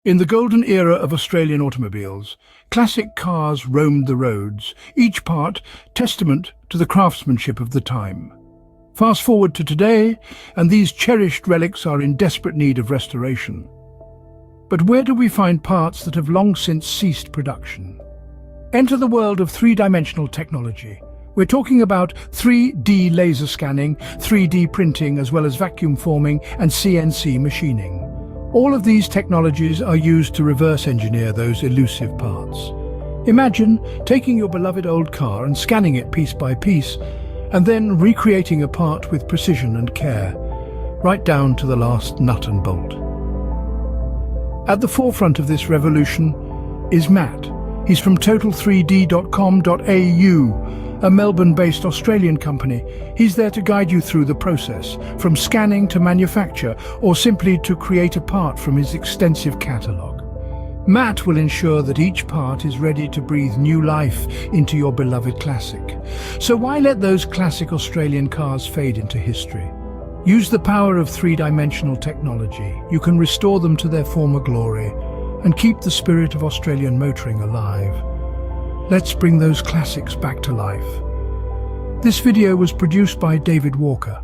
In the golden era of Australian automobiles, classic cars roamed the roads, each part testament to the craftsmanship of the time. Fast forward to today, and these cherished relics are in desperate need of restoration. But where do we find parts that have long since ceased production? Enter the world of three-dimensional technology. We're talking about 3D laser scanning, 3D printing, as well as vacuum forming and CNC machining. All of these technologies are used to reverse engineer those elusive parts. Imagine taking your beloved old car and scanning it piece by piece, and then recreating a part with precision and care, right down to the last nut and bolt. At the forefront of this revolution is Matt. He's from Total3D.com.au, a Melbourne-based Australian company. He's there to guide you through the process, from scanning to manufacture, or simply to create a part from his extensive catalogue. Matt will ensure that each part is ready to breathe new life into your beloved classic. So why let those classic Australian cars fade into history? Use the power of three-dimensional technology. You can restore them to their former glory and keep the spirit of Australian motoring alive. Let's bring those classics back to life. This video was produced by David Walker.